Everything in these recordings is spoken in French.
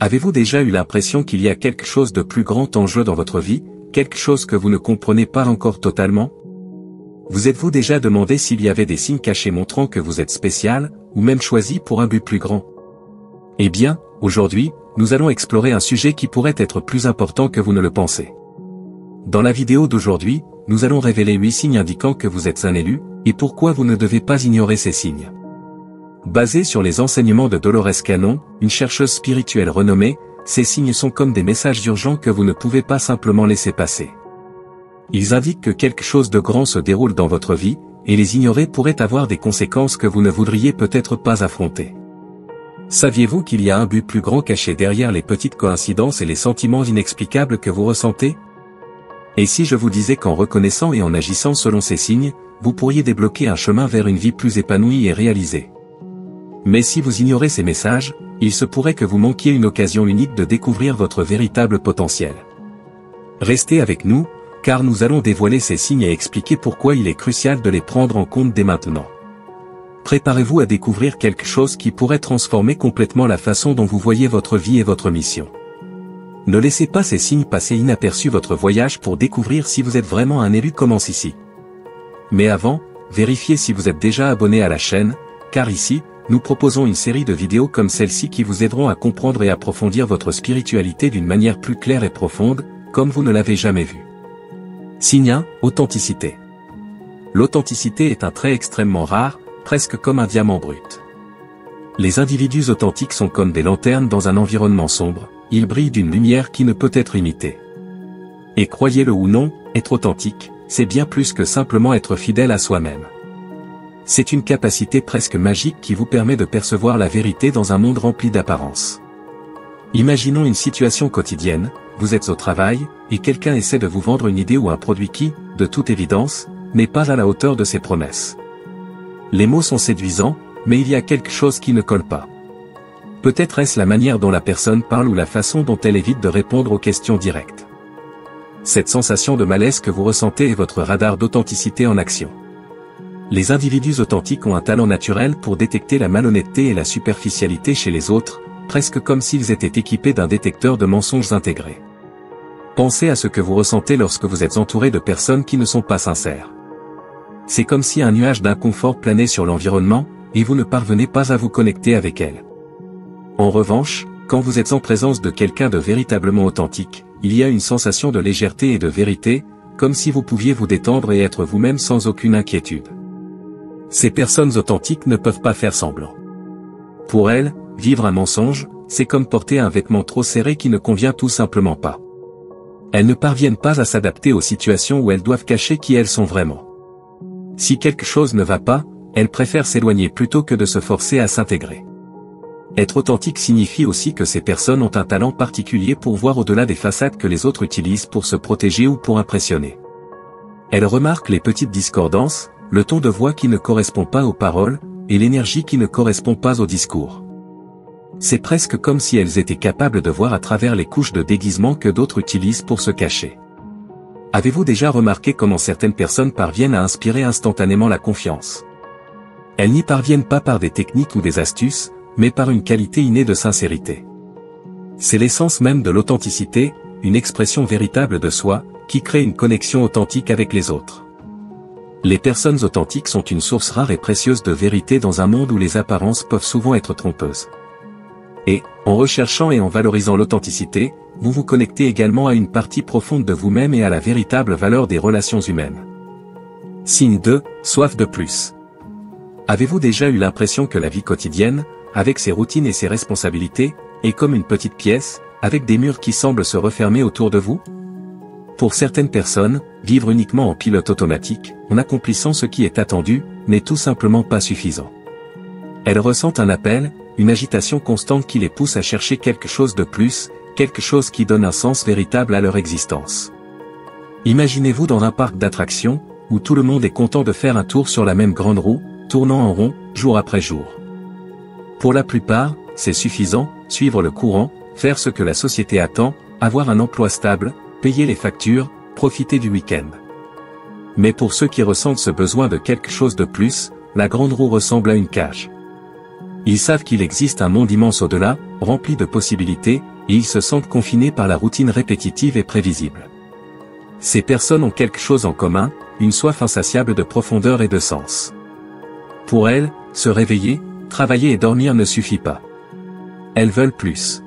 Avez-vous déjà eu l'impression qu'il y a quelque chose de plus grand en jeu dans votre vie, quelque chose que vous ne comprenez pas encore totalement? Vous êtes-vous déjà demandé s'il y avait des signes cachés montrant que vous êtes spécial, ou même choisi pour un but plus grand? Eh bien, aujourd'hui, nous allons explorer un sujet qui pourrait être plus important que vous ne le pensez. Dans la vidéo d'aujourd'hui, nous allons révéler 8 signes indiquant que vous êtes un élu, et pourquoi vous ne devez pas ignorer ces signes. Basés sur les enseignements de Dolores Cannon, une chercheuse spirituelle renommée, ces signes sont comme des messages urgents que vous ne pouvez pas simplement laisser passer. Ils indiquent que quelque chose de grand se déroule dans votre vie, et les ignorer pourrait avoir des conséquences que vous ne voudriez peut-être pas affronter. Saviez-vous qu'il y a un but plus grand caché derrière les petites coïncidences et les sentiments inexplicables que vous ressentez? Et si je vous disais qu'en reconnaissant et en agissant selon ces signes, vous pourriez débloquer un chemin vers une vie plus épanouie et réalisée? Mais si vous ignorez ces messages, il se pourrait que vous manquiez une occasion unique de découvrir votre véritable potentiel. Restez avec nous, car nous allons dévoiler ces signes et expliquer pourquoi il est crucial de les prendre en compte dès maintenant. Préparez-vous à découvrir quelque chose qui pourrait transformer complètement la façon dont vous voyez votre vie et votre mission. Ne laissez pas ces signes passer inaperçus. Votre voyage pour découvrir si vous êtes vraiment un élu commence ici. Mais avant, vérifiez si vous êtes déjà abonné à la chaîne, car ici, nous proposons une série de vidéos comme celle-ci qui vous aideront à comprendre et approfondir votre spiritualité d'une manière plus claire et profonde, comme vous ne l'avez jamais vu. Signe 1, authenticité. L'authenticité est un trait extrêmement rare, presque comme un diamant brut. Les individus authentiques sont comme des lanternes dans un environnement sombre, ils brillent d'une lumière qui ne peut être imitée. Et croyez-le ou non, être authentique, c'est bien plus que simplement être fidèle à soi-même. C'est une capacité presque magique qui vous permet de percevoir la vérité dans un monde rempli d'apparences. Imaginons une situation quotidienne, vous êtes au travail, et quelqu'un essaie de vous vendre une idée ou un produit qui, de toute évidence, n'est pas à la hauteur de ses promesses. Les mots sont séduisants, mais il y a quelque chose qui ne colle pas. Peut-être est-ce la manière dont la personne parle ou la façon dont elle évite de répondre aux questions directes. Cette sensation de malaise que vous ressentez est votre radar d'authenticité en action. Les individus authentiques ont un talent naturel pour détecter la malhonnêteté et la superficialité chez les autres, presque comme s'ils étaient équipés d'un détecteur de mensonges intégré. Pensez à ce que vous ressentez lorsque vous êtes entouré de personnes qui ne sont pas sincères. C'est comme si un nuage d'inconfort planait sur l'environnement, et vous ne parvenez pas à vous connecter avec elles. En revanche, quand vous êtes en présence de quelqu'un de véritablement authentique, il y a une sensation de légèreté et de vérité, comme si vous pouviez vous détendre et être vous-même sans aucune inquiétude. Ces personnes authentiques ne peuvent pas faire semblant. Pour elles, vivre un mensonge, c'est comme porter un vêtement trop serré qui ne convient tout simplement pas. Elles ne parviennent pas à s'adapter aux situations où elles doivent cacher qui elles sont vraiment. Si quelque chose ne va pas, elles préfèrent s'éloigner plutôt que de se forcer à s'intégrer. Être authentique signifie aussi que ces personnes ont un talent particulier pour voir au-delà des façades que les autres utilisent pour se protéger ou pour impressionner. Elles remarquent les petites discordances, le ton de voix qui ne correspond pas aux paroles, et l'énergie qui ne correspond pas au discours. C'est presque comme si elles étaient capables de voir à travers les couches de déguisement que d'autres utilisent pour se cacher. Avez-vous déjà remarqué comment certaines personnes parviennent à inspirer instantanément la confiance? Elles n'y parviennent pas par des techniques ou des astuces, mais par une qualité innée de sincérité. C'est l'essence même de l'authenticité, une expression véritable de soi, qui crée une connexion authentique avec les autres. Les personnes authentiques sont une source rare et précieuse de vérité dans un monde où les apparences peuvent souvent être trompeuses. Et, en recherchant et en valorisant l'authenticité, vous vous connectez également à une partie profonde de vous-même et à la véritable valeur des relations humaines. Signe 2, soif de plus. Avez-vous déjà eu l'impression que la vie quotidienne, avec ses routines et ses responsabilités, est comme une petite pièce, avec des murs qui semblent se refermer autour de vous? Pour certaines personnes, vivre uniquement en pilote automatique, en accomplissant ce qui est attendu, n'est tout simplement pas suffisant. Elles ressentent un appel, une agitation constante qui les pousse à chercher quelque chose de plus, quelque chose qui donne un sens véritable à leur existence. Imaginez-vous dans un parc d'attractions, où tout le monde est content de faire un tour sur la même grande roue, tournant en rond, jour après jour. Pour la plupart, c'est suffisant, suivre le courant, faire ce que la société attend, avoir un emploi stable, payer les factures, profiter du week-end. Mais pour ceux qui ressentent ce besoin de quelque chose de plus, la grande roue ressemble à une cage. Ils savent qu'il existe un monde immense au-delà, rempli de possibilités, et ils se sentent confinés par la routine répétitive et prévisible. Ces personnes ont quelque chose en commun, une soif insatiable de profondeur et de sens. Pour elles, se réveiller, travailler et dormir ne suffit pas. Elles veulent plus.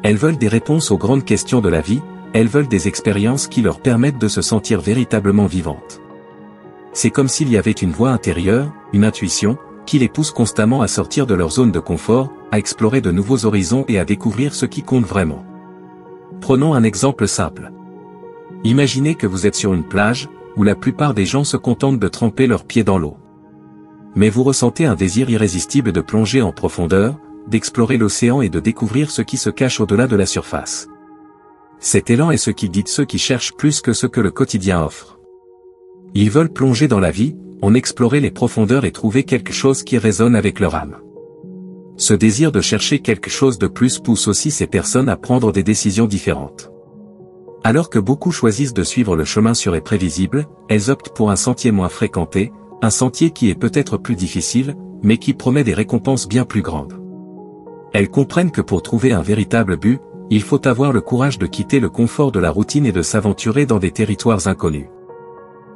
Elles veulent des réponses aux grandes questions de la vie, elles veulent des expériences qui leur permettent de se sentir véritablement vivantes. C'est comme s'il y avait une voix intérieure, une intuition, qui les pousse constamment à sortir de leur zone de confort, à explorer de nouveaux horizons et à découvrir ce qui compte vraiment. Prenons un exemple simple. Imaginez que vous êtes sur une plage, où la plupart des gens se contentent de tremper leurs pieds dans l'eau. Mais vous ressentez un désir irrésistible de plonger en profondeur, d'explorer l'océan et de découvrir ce qui se cache au-delà de la surface. Cet élan est ce qui guide ceux qui cherchent plus que ce que le quotidien offre. Ils veulent plonger dans la vie, en explorer les profondeurs et trouver quelque chose qui résonne avec leur âme. Ce désir de chercher quelque chose de plus pousse aussi ces personnes à prendre des décisions différentes. Alors que beaucoup choisissent de suivre le chemin sûr et prévisible, elles optent pour un sentier moins fréquenté, un sentier qui est peut-être plus difficile, mais qui promet des récompenses bien plus grandes. Elles comprennent que pour trouver un véritable but, il faut avoir le courage de quitter le confort de la routine et de s'aventurer dans des territoires inconnus.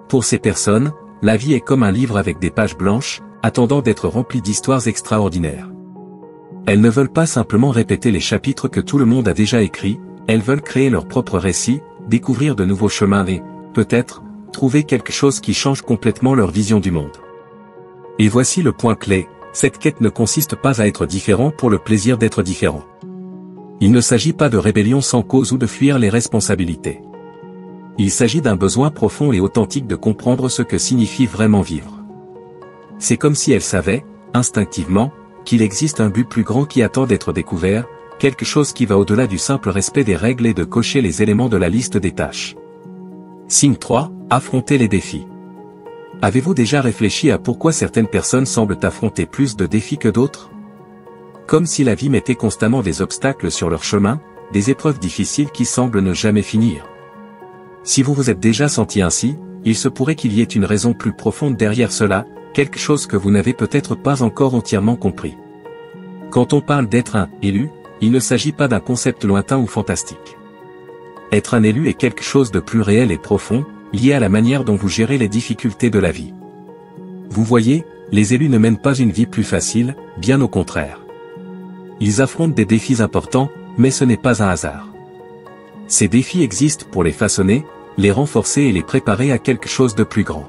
Pour ces personnes, la vie est comme un livre avec des pages blanches, attendant d'être rempli d'histoires extraordinaires. Elles ne veulent pas simplement répéter les chapitres que tout le monde a déjà écrits, elles veulent créer leur propre récit, découvrir de nouveaux chemins et, peut-être, trouver quelque chose qui change complètement leur vision du monde. Et voici le point clé, cette quête ne consiste pas à être différent pour le plaisir d'être différent. Il ne s'agit pas de rébellion sans cause ou de fuir les responsabilités. Il s'agit d'un besoin profond et authentique de comprendre ce que signifie vraiment vivre. C'est comme si elles savaient, instinctivement, qu'il existe un but plus grand qui attend d'être découvert, quelque chose qui va au-delà du simple respect des règles et de cocher les éléments de la liste des tâches. Signe 3, affronter les défis. Avez-vous déjà réfléchi à pourquoi certaines personnes semblent affronter plus de défis que d'autres? Comme si la vie mettait constamment des obstacles sur leur chemin, des épreuves difficiles qui semblent ne jamais finir. Si vous vous êtes déjà senti ainsi, il se pourrait qu'il y ait une raison plus profonde derrière cela, quelque chose que vous n'avez peut-être pas encore entièrement compris. Quand on parle d'être un « élu », il ne s'agit pas d'un concept lointain ou fantastique. Être un élu est quelque chose de plus réel et profond, lié à la manière dont vous gérez les difficultés de la vie. Vous voyez, les élus ne mènent pas une vie plus facile, bien au contraire. Ils affrontent des défis importants, mais ce n'est pas un hasard. Ces défis existent pour les façonner, les renforcer et les préparer à quelque chose de plus grand.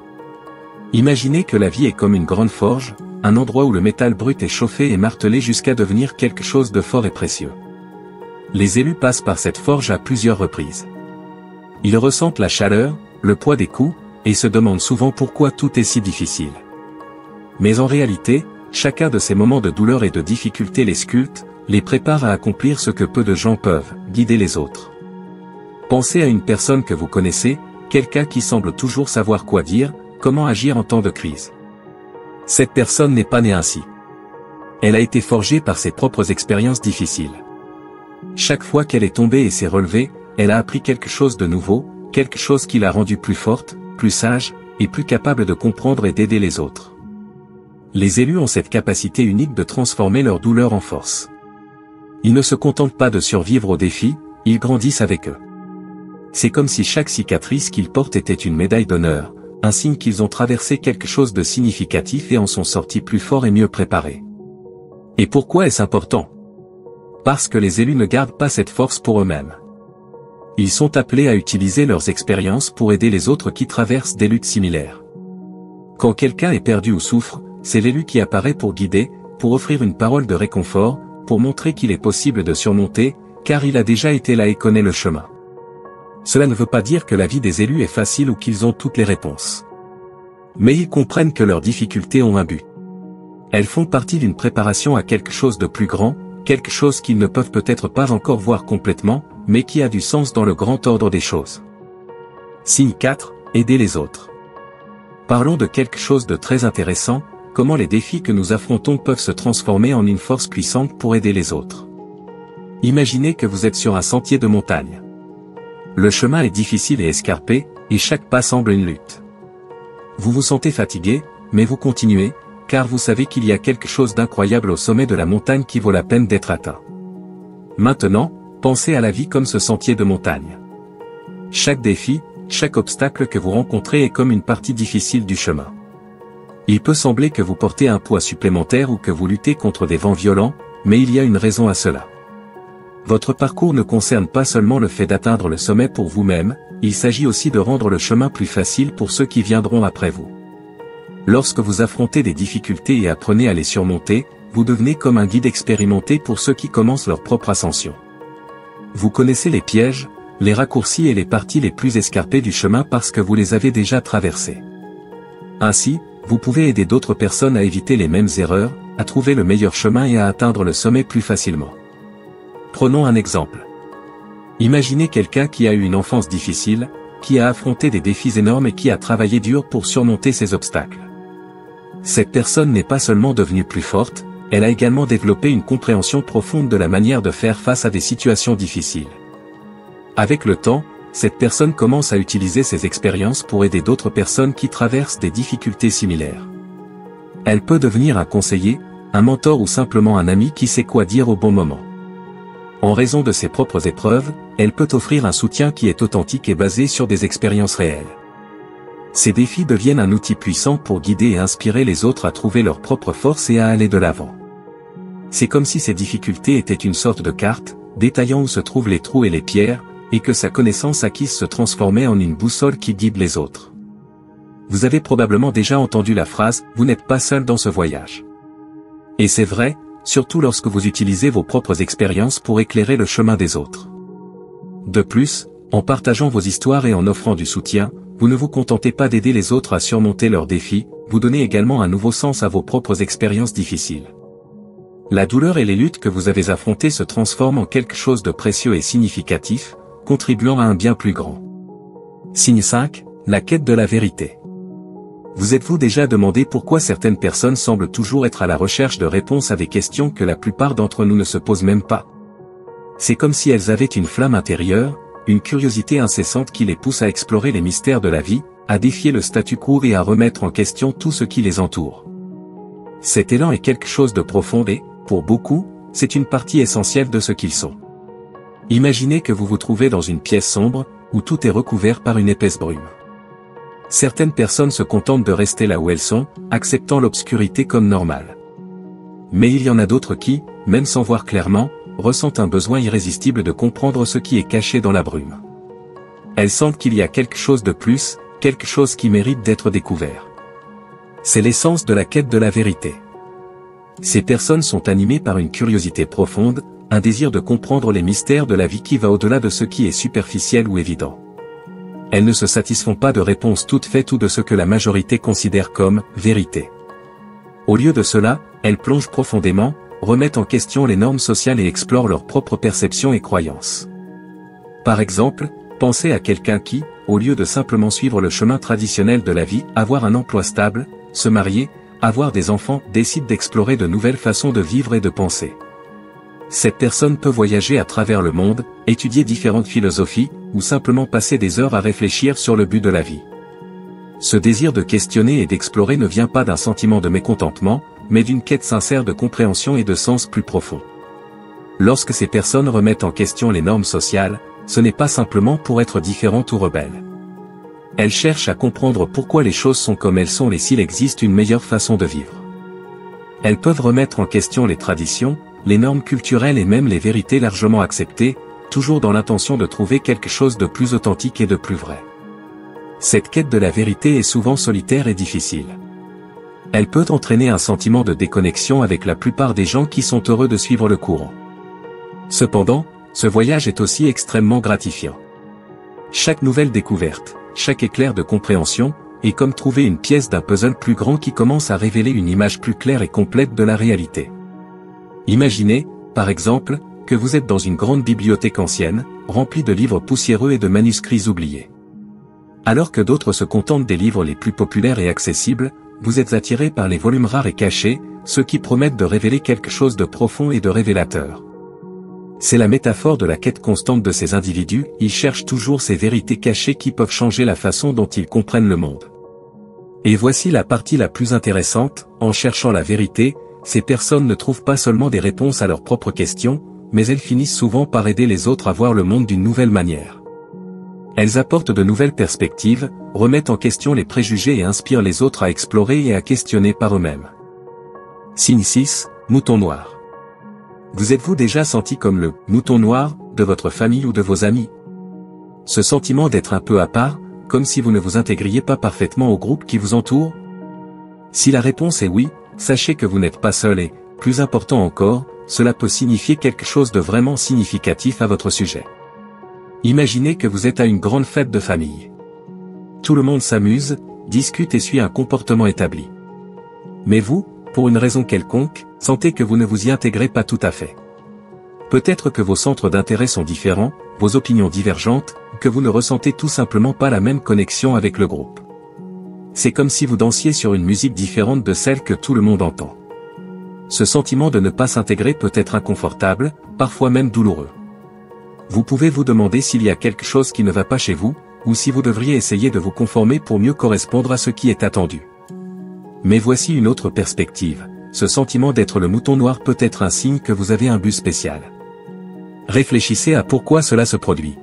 Imaginez que la vie est comme une grande forge, un endroit où le métal brut est chauffé et martelé jusqu'à devenir quelque chose de fort et précieux. Les élus passent par cette forge à plusieurs reprises. Ils ressentent la chaleur, le poids des coups, et se demandent souvent pourquoi tout est si difficile. Mais en réalité, chacun de ces moments de douleur et de difficulté les sculpte, les prépare à accomplir ce que peu de gens peuvent, guider les autres. Pensez à une personne que vous connaissez, quelqu'un qui semble toujours savoir quoi dire, comment agir en temps de crise. Cette personne n'est pas née ainsi. Elle a été forgée par ses propres expériences difficiles. Chaque fois qu'elle est tombée et s'est relevée, elle a appris quelque chose de nouveau, quelque chose qui l'a rendue plus forte, plus sage, et plus capable de comprendre et d'aider les autres. Les élus ont cette capacité unique de transformer leur douleur en force. Ils ne se contentent pas de survivre aux défis, ils grandissent avec eux. C'est comme si chaque cicatrice qu'ils portent était une médaille d'honneur, un signe qu'ils ont traversé quelque chose de significatif et en sont sortis plus forts et mieux préparés. Et pourquoi est-ce important? Parce que les élus ne gardent pas cette force pour eux-mêmes. Ils sont appelés à utiliser leurs expériences pour aider les autres qui traversent des luttes similaires. Quand quelqu'un est perdu ou souffre, c'est l'élu qui apparaît pour guider, pour offrir une parole de réconfort, pour montrer qu'il est possible de surmonter, car il a déjà été là et connaît le chemin. Cela ne veut pas dire que la vie des élus est facile ou qu'ils ont toutes les réponses. Mais ils comprennent que leurs difficultés ont un but. Elles font partie d'une préparation à quelque chose de plus grand, quelque chose qu'ils ne peuvent peut-être pas encore voir complètement, mais qui a du sens dans le grand ordre des choses. Signe 4, aider les autres. Parlons de quelque chose de très intéressant, comment les défis que nous affrontons peuvent se transformer en une force puissante pour aider les autres. Imaginez que vous êtes sur un sentier de montagne. Le chemin est difficile et escarpé, et chaque pas semble une lutte. Vous vous sentez fatigué, mais vous continuez, car vous savez qu'il y a quelque chose d'incroyable au sommet de la montagne qui vaut la peine d'être atteint. Maintenant, pensez à la vie comme ce sentier de montagne. Chaque défi, chaque obstacle que vous rencontrez est comme une partie difficile du chemin. Il peut sembler que vous portez un poids supplémentaire ou que vous luttez contre des vents violents, mais il y a une raison à cela. Votre parcours ne concerne pas seulement le fait d'atteindre le sommet pour vous-même, il s'agit aussi de rendre le chemin plus facile pour ceux qui viendront après vous. Lorsque vous affrontez des difficultés et apprenez à les surmonter, vous devenez comme un guide expérimenté pour ceux qui commencent leur propre ascension. Vous connaissez les pièges, les raccourcis et les parties les plus escarpées du chemin parce que vous les avez déjà traversés. Ainsi, vous pouvez aider d'autres personnes à éviter les mêmes erreurs, à trouver le meilleur chemin et à atteindre le sommet plus facilement. Prenons un exemple. Imaginez quelqu'un qui a eu une enfance difficile, qui a affronté des défis énormes et qui a travaillé dur pour surmonter ces obstacles. Cette personne n'est pas seulement devenue plus forte, elle a également développé une compréhension profonde de la manière de faire face à des situations difficiles. Avec le temps, cette personne commence à utiliser ses expériences pour aider d'autres personnes qui traversent des difficultés similaires. Elle peut devenir un conseiller, un mentor ou simplement un ami qui sait quoi dire au bon moment. En raison de ses propres épreuves, elle peut offrir un soutien qui est authentique et basé sur des expériences réelles. Ces défis deviennent un outil puissant pour guider et inspirer les autres à trouver leur propre force et à aller de l'avant. C'est comme si ces difficultés étaient une sorte de carte, détaillant où se trouvent les trous et les pierres, et que sa connaissance acquise se transformait en une boussole qui guide les autres. Vous avez probablement déjà entendu la phrase « Vous n'êtes pas seul dans ce voyage ». Et c'est vrai, surtout lorsque vous utilisez vos propres expériences pour éclairer le chemin des autres. De plus, en partageant vos histoires et en offrant du soutien, vous ne vous contentez pas d'aider les autres à surmonter leurs défis, vous donnez également un nouveau sens à vos propres expériences difficiles. La douleur et les luttes que vous avez affrontées se transforment en quelque chose de précieux et significatif, contribuant à un bien plus grand. Signe 5, la quête de la vérité. Vous êtes-vous déjà demandé pourquoi certaines personnes semblent toujours être à la recherche de réponses à des questions que la plupart d'entre nous ne se posent même pas? C'est comme si elles avaient une flamme intérieure, une curiosité incessante qui les pousse à explorer les mystères de la vie, à défier le statu quo et à remettre en question tout ce qui les entoure. Cet élan est quelque chose de profond et, pour beaucoup, c'est une partie essentielle de ce qu'ils sont. Imaginez que vous vous trouvez dans une pièce sombre, où tout est recouvert par une épaisse brume. Certaines personnes se contentent de rester là où elles sont, acceptant l'obscurité comme normale. Mais il y en a d'autres qui, même sans voir clairement, ressentent un besoin irrésistible de comprendre ce qui est caché dans la brume. Elles sentent qu'il y a quelque chose de plus, quelque chose qui mérite d'être découvert. C'est l'essence de la quête de la vérité. Ces personnes sont animées par une curiosité profonde, un désir de comprendre les mystères de la vie qui va au-delà de ce qui est superficiel ou évident. Elles ne se satisfont pas de réponses toutes faites ou de ce que la majorité considère comme « vérité ». Au lieu de cela, elles plongent profondément, remettent en question les normes sociales et explorent leurs propres perceptions et croyances. Par exemple, pensez à quelqu'un qui, au lieu de simplement suivre le chemin traditionnel de la vie, avoir un emploi stable, se marier, avoir des enfants, décide d'explorer de nouvelles façons de vivre et de penser. Cette personne peut voyager à travers le monde, étudier différentes philosophies, ou simplement passer des heures à réfléchir sur le but de la vie. Ce désir de questionner et d'explorer ne vient pas d'un sentiment de mécontentement, mais d'une quête sincère de compréhension et de sens plus profond. Lorsque ces personnes remettent en question les normes sociales, ce n'est pas simplement pour être différentes ou rebelles. Elles cherchent à comprendre pourquoi les choses sont comme elles sont et s'il existe une meilleure façon de vivre. Elles peuvent remettre en question les traditions, les normes culturelles et même les vérités largement acceptées, toujours dans l'intention de trouver quelque chose de plus authentique et de plus vrai. Cette quête de la vérité est souvent solitaire et difficile. Elle peut entraîner un sentiment de déconnexion avec la plupart des gens qui sont heureux de suivre le courant. Cependant, ce voyage est aussi extrêmement gratifiant. Chaque nouvelle découverte, chaque éclair de compréhension, est comme trouver une pièce d'un puzzle plus grand qui commence à révéler une image plus claire et complète de la réalité. Imaginez, par exemple, que vous êtes dans une grande bibliothèque ancienne, remplie de livres poussiéreux et de manuscrits oubliés. Alors que d'autres se contentent des livres les plus populaires et accessibles, vous êtes attiré par les volumes rares et cachés, ceux qui promettent de révéler quelque chose de profond et de révélateur. C'est la métaphore de la quête constante de ces individus, ils cherchent toujours ces vérités cachées qui peuvent changer la façon dont ils comprennent le monde. Et voici la partie la plus intéressante, en cherchant la vérité, ces personnes ne trouvent pas seulement des réponses à leurs propres questions, mais elles finissent souvent par aider les autres à voir le monde d'une nouvelle manière. Elles apportent de nouvelles perspectives, remettent en question les préjugés et inspirent les autres à explorer et à questionner par eux-mêmes. Signe 6, mouton noir. Vous êtes-vous déjà senti comme le « mouton noir » de votre famille ou de vos amis? Ce sentiment d'être un peu à part, comme si vous ne vous intégriez pas parfaitement au groupe qui vous entoure? Si la réponse est oui, sachez que vous n'êtes pas seul et, plus important encore, cela peut signifier quelque chose de vraiment significatif à votre sujet. Imaginez que vous êtes à une grande fête de famille. Tout le monde s'amuse, discute et suit un comportement établi. Mais vous, pour une raison quelconque, sentez que vous ne vous y intégrez pas tout à fait. Peut-être que vos centres d'intérêt sont différents, vos opinions divergentes, que vous ne ressentez tout simplement pas la même connexion avec le groupe. C'est comme si vous dansiez sur une musique différente de celle que tout le monde entend. Ce sentiment de ne pas s'intégrer peut être inconfortable, parfois même douloureux. Vous pouvez vous demander s'il y a quelque chose qui ne va pas chez vous, ou si vous devriez essayer de vous conformer pour mieux correspondre à ce qui est attendu. Mais voici une autre perspective, ce sentiment d'être le mouton noir peut être un signe que vous avez un but spécial. Réfléchissez à pourquoi cela se produit.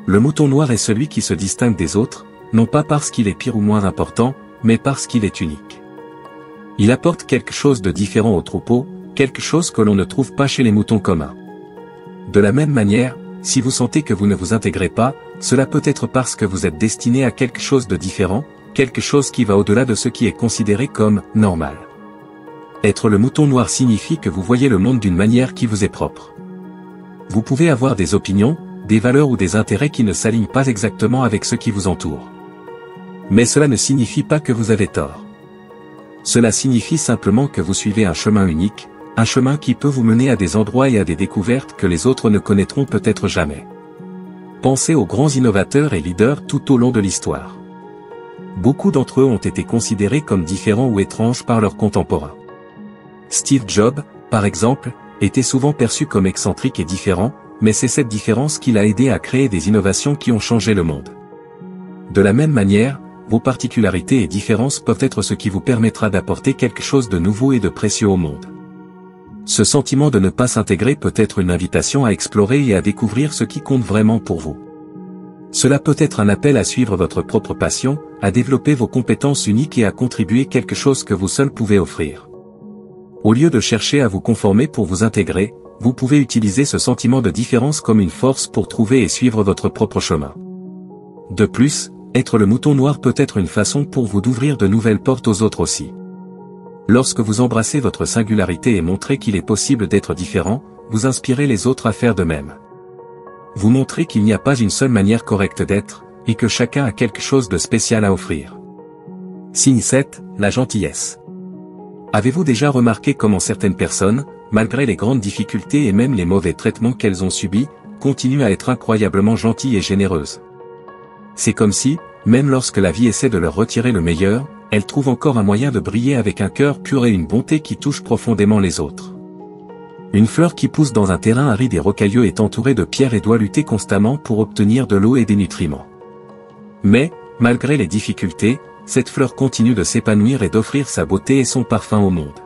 Le mouton noir est celui qui se distingue des autres, non pas parce qu'il est pire ou moins important, mais parce qu'il est unique. Il apporte quelque chose de différent au troupeau, quelque chose que l'on ne trouve pas chez les moutons communs. De la même manière, si vous sentez que vous ne vous intégrez pas, cela peut être parce que vous êtes destiné à quelque chose de différent, quelque chose qui va au-delà de ce qui est considéré comme « normal ». Être le mouton noir signifie que vous voyez le monde d'une manière qui vous est propre. Vous pouvez avoir des opinions, des valeurs ou des intérêts qui ne s'alignent pas exactement avec ceux qui vous entourent. Mais cela ne signifie pas que vous avez tort. Cela signifie simplement que vous suivez un chemin unique, un chemin qui peut vous mener à des endroits et à des découvertes que les autres ne connaîtront peut-être jamais. Pensez aux grands innovateurs et leaders tout au long de l'histoire. Beaucoup d'entre eux ont été considérés comme différents ou étranges par leurs contemporains. Steve Jobs, par exemple, était souvent perçu comme excentrique et différent, mais c'est cette différence qui l'a aidé à créer des innovations qui ont changé le monde. De la même manière, vos particularités et différences peuvent être ce qui vous permettra d'apporter quelque chose de nouveau et de précieux au monde. Ce sentiment de ne pas s'intégrer peut être une invitation à explorer et à découvrir ce qui compte vraiment pour vous. Cela peut être un appel à suivre votre propre passion, à développer vos compétences uniques et à contribuer quelque chose que vous seul pouvez offrir. Au lieu de chercher à vous conformer pour vous intégrer, vous pouvez utiliser ce sentiment de différence comme une force pour trouver et suivre votre propre chemin. De plus, être le mouton noir peut être une façon pour vous d'ouvrir de nouvelles portes aux autres aussi. Lorsque vous embrassez votre singularité et montrez qu'il est possible d'être différent, vous inspirez les autres à faire de même. Vous montrez qu'il n'y a pas une seule manière correcte d'être, et que chacun a quelque chose de spécial à offrir. Signe 7, la gentillesse. Avez-vous déjà remarqué comment certaines personnes, malgré les grandes difficultés et même les mauvais traitements qu'elles ont subis, continuent à être incroyablement gentilles et généreuses? C'est comme si, même lorsque la vie essaie de leur retirer le meilleur, elles trouvent encore un moyen de briller avec un cœur pur et une bonté qui touche profondément les autres. Une fleur qui pousse dans un terrain aride et rocailleux est entourée de pierres et doit lutter constamment pour obtenir de l'eau et des nutriments. Mais, malgré les difficultés, cette fleur continue de s'épanouir et d'offrir sa beauté et son parfum au monde.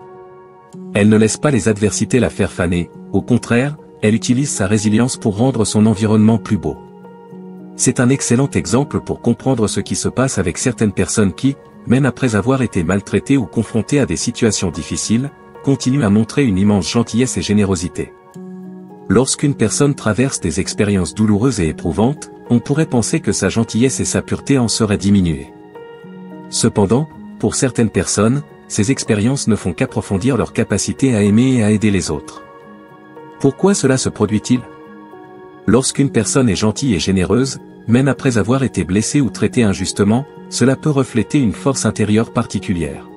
Elle ne laisse pas les adversités la faire faner, au contraire, elle utilise sa résilience pour rendre son environnement plus beau. C'est un excellent exemple pour comprendre ce qui se passe avec certaines personnes qui, même après avoir été maltraitées ou confrontées à des situations difficiles, continuent à montrer une immense gentillesse et générosité. Lorsqu'une personne traverse des expériences douloureuses et éprouvantes, on pourrait penser que sa gentillesse et sa pureté en seraient diminuées. Cependant, pour certaines personnes, ces expériences ne font qu'approfondir leur capacité à aimer et à aider les autres. Pourquoi cela se produit-il? Lorsqu'une personne est gentille et généreuse, même après avoir été blessée ou traitée injustement, cela peut refléter une force intérieure particulière.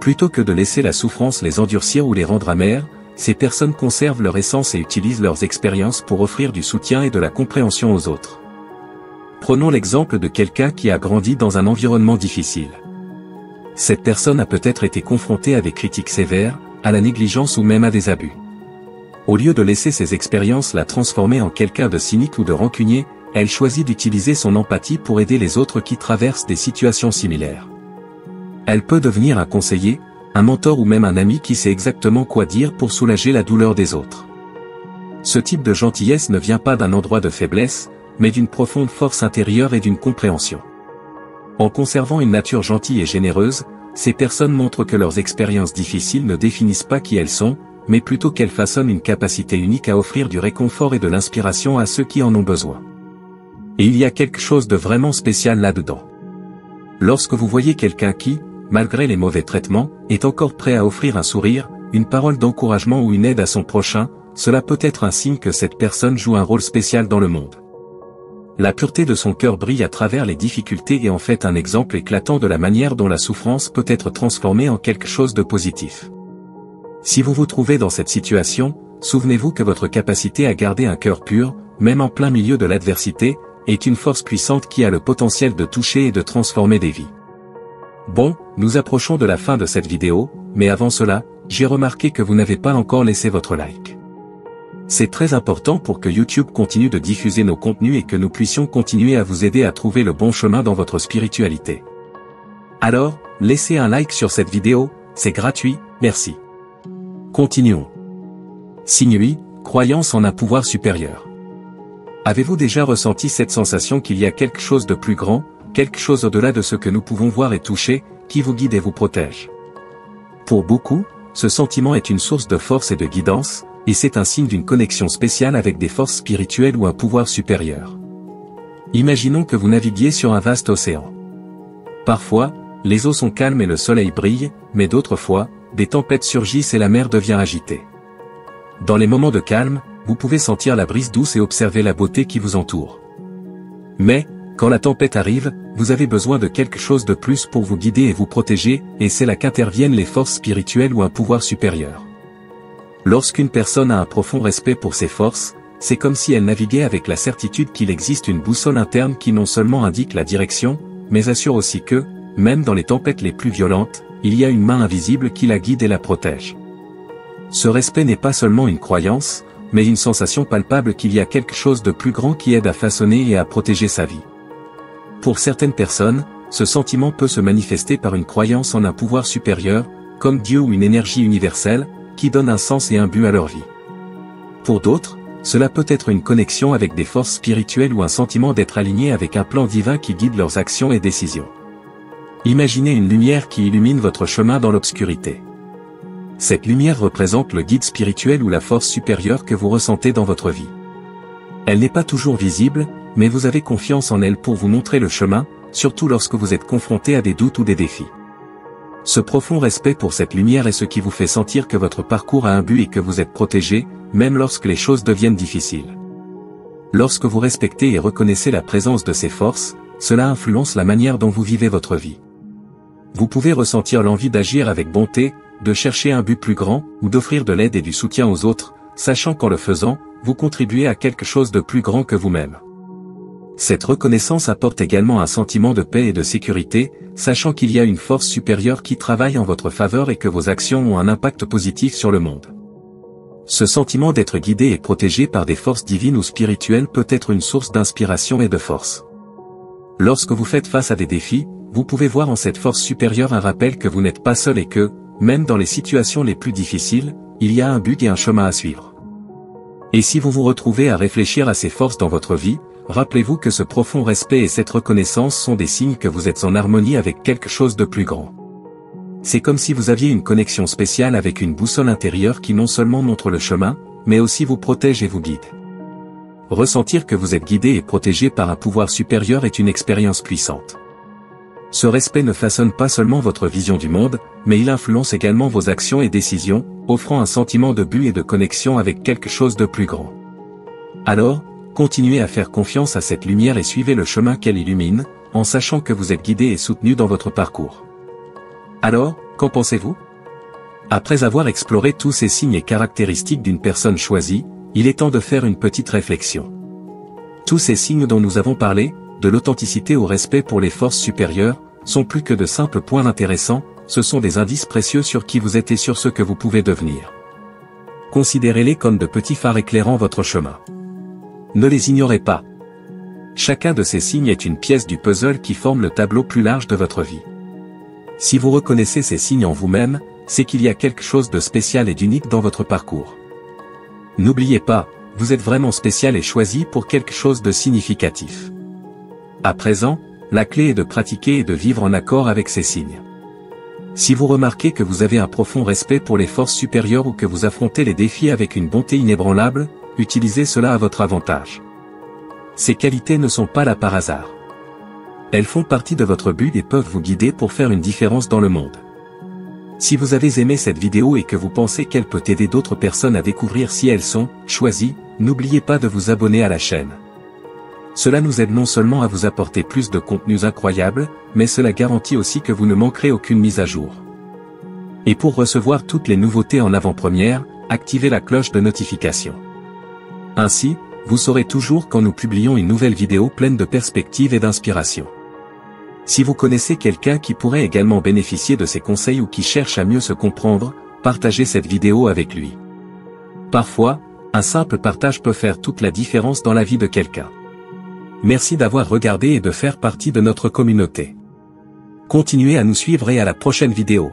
Plutôt que de laisser la souffrance les endurcir ou les rendre amères, ces personnes conservent leur essence et utilisent leurs expériences pour offrir du soutien et de la compréhension aux autres. Prenons l'exemple de quelqu'un qui a grandi dans un environnement difficile. Cette personne a peut-être été confrontée à des critiques sévères, à la négligence ou même à des abus. Au lieu de laisser ces expériences la transformer en quelqu'un de cynique ou de rancunier, elle choisit d'utiliser son empathie pour aider les autres qui traversent des situations similaires. Elle peut devenir un conseiller, un mentor ou même un ami qui sait exactement quoi dire pour soulager la douleur des autres. Ce type de gentillesse ne vient pas d'un endroit de faiblesse, mais d'une profonde force intérieure et d'une compréhension. En conservant une nature gentille et généreuse, ces personnes montrent que leurs expériences difficiles ne définissent pas qui elles sont, mais plutôt qu'elles façonnent une capacité unique à offrir du réconfort et de l'inspiration à ceux qui en ont besoin. Et il y a quelque chose de vraiment spécial là-dedans. Lorsque vous voyez quelqu'un qui, malgré les mauvais traitements, est encore prêt à offrir un sourire, une parole d'encouragement ou une aide à son prochain, cela peut être un signe que cette personne joue un rôle spécial dans le monde. La pureté de son cœur brille à travers les difficultés et en fait un exemple éclatant de la manière dont la souffrance peut être transformée en quelque chose de positif. Si vous vous trouvez dans cette situation, souvenez-vous que votre capacité à garder un cœur pur, même en plein milieu de l'adversité, est une force puissante qui a le potentiel de toucher et de transformer des vies. Bon, nous approchons de la fin de cette vidéo, mais avant cela, j'ai remarqué que vous n'avez pas encore laissé votre like. C'est très important pour que YouTube continue de diffuser nos contenus et que nous puissions continuer à vous aider à trouver le bon chemin dans votre spiritualité. Alors, laissez un like sur cette vidéo, c'est gratuit, merci. Continuons. Signe 8, croyance en un pouvoir supérieur. Avez-vous déjà ressenti cette sensation qu'il y a quelque chose de plus grand, quelque chose au-delà de ce que nous pouvons voir et toucher, qui vous guide et vous protège? Pour beaucoup, ce sentiment est une source de force et de guidance, et c'est un signe d'une connexion spéciale avec des forces spirituelles ou un pouvoir supérieur. Imaginons que vous naviguiez sur un vaste océan. Parfois, les eaux sont calmes et le soleil brille, mais d'autres fois, des tempêtes surgissent et la mer devient agitée. Dans les moments de calme, vous pouvez sentir la brise douce et observer la beauté qui vous entoure. Mais, quand la tempête arrive, vous avez besoin de quelque chose de plus pour vous guider et vous protéger, et c'est là qu'interviennent les forces spirituelles ou un pouvoir supérieur. Lorsqu'une personne a un profond respect pour ses forces, c'est comme si elle naviguait avec la certitude qu'il existe une boussole interne qui non seulement indique la direction, mais assure aussi que, même dans les tempêtes les plus violentes, il y a une main invisible qui la guide et la protège. Ce respect n'est pas seulement une croyance, mais une sensation palpable qu'il y a quelque chose de plus grand qui aide à façonner et à protéger sa vie. Pour certaines personnes, ce sentiment peut se manifester par une croyance en un pouvoir supérieur, comme Dieu ou une énergie universelle, qui donne un sens et un but à leur vie. Pour d'autres, cela peut être une connexion avec des forces spirituelles ou un sentiment d'être aligné avec un plan divin qui guide leurs actions et décisions. Imaginez une lumière qui illumine votre chemin dans l'obscurité. Cette lumière représente le guide spirituel ou la force supérieure que vous ressentez dans votre vie. Elle n'est pas toujours visible, mais vous avez confiance en elle pour vous montrer le chemin, surtout lorsque vous êtes confronté à des doutes ou des défis. Ce profond respect pour cette lumière est ce qui vous fait sentir que votre parcours a un but et que vous êtes protégé, même lorsque les choses deviennent difficiles. Lorsque vous respectez et reconnaissez la présence de ces forces, cela influence la manière dont vous vivez votre vie. Vous pouvez ressentir l'envie d'agir avec bonté, de chercher un but plus grand, ou d'offrir de l'aide et du soutien aux autres, sachant qu'en le faisant, vous contribuez à quelque chose de plus grand que vous-même. Cette reconnaissance apporte également un sentiment de paix et de sécurité, sachant qu'il y a une force supérieure qui travaille en votre faveur et que vos actions ont un impact positif sur le monde. Ce sentiment d'être guidé et protégé par des forces divines ou spirituelles peut être une source d'inspiration et de force. Lorsque vous faites face à des défis, vous pouvez voir en cette force supérieure un rappel que vous n'êtes pas seul et que, même dans les situations les plus difficiles, il y a un but et un chemin à suivre. Et si vous vous retrouvez à réfléchir à ces forces dans votre vie, rappelez-vous que ce profond respect et cette reconnaissance sont des signes que vous êtes en harmonie avec quelque chose de plus grand. C'est comme si vous aviez une connexion spéciale avec une boussole intérieure qui non seulement montre le chemin, mais aussi vous protège et vous guide. Ressentir que vous êtes guidé et protégé par un pouvoir supérieur est une expérience puissante. Ce respect ne façonne pas seulement votre vision du monde, mais il influence également vos actions et décisions, offrant un sentiment de but et de connexion avec quelque chose de plus grand. Alors, continuez à faire confiance à cette lumière et suivez le chemin qu'elle illumine, en sachant que vous êtes guidé et soutenu dans votre parcours. Alors, qu'en pensez-vous? Après avoir exploré tous ces signes et caractéristiques d'une personne choisie, il est temps de faire une petite réflexion. Tous ces signes dont nous avons parlé, de l'authenticité au respect pour les forces supérieures, sont plus que de simples points intéressants, ce sont des indices précieux sur qui vous êtes et sur ce que vous pouvez devenir. Considérez-les comme de petits phares éclairant votre chemin. Ne les ignorez pas. Chacun de ces signes est une pièce du puzzle qui forme le tableau plus large de votre vie. Si vous reconnaissez ces signes en vous-même, c'est qu'il y a quelque chose de spécial et d'unique dans votre parcours. N'oubliez pas, vous êtes vraiment spécial et choisi pour quelque chose de significatif. À présent, la clé est de pratiquer et de vivre en accord avec ces signes. Si vous remarquez que vous avez un profond respect pour les forces supérieures ou que vous affrontez les défis avec une bonté inébranlable, utilisez cela à votre avantage. Ces qualités ne sont pas là par hasard. Elles font partie de votre but et peuvent vous guider pour faire une différence dans le monde. Si vous avez aimé cette vidéo et que vous pensez qu'elle peut aider d'autres personnes à découvrir si elles sont choisies, n'oubliez pas de vous abonner à la chaîne. Cela nous aide non seulement à vous apporter plus de contenus incroyables, mais cela garantit aussi que vous ne manquerez aucune mise à jour. Et pour recevoir toutes les nouveautés en avant-première, activez la cloche de notification. Ainsi, vous saurez toujours quand nous publions une nouvelle vidéo pleine de perspectives et d'inspiration. Si vous connaissez quelqu'un qui pourrait également bénéficier de ces conseils ou qui cherche à mieux se comprendre, partagez cette vidéo avec lui. Parfois, un simple partage peut faire toute la différence dans la vie de quelqu'un. Merci d'avoir regardé et de faire partie de notre communauté. Continuez à nous suivre et à la prochaine vidéo.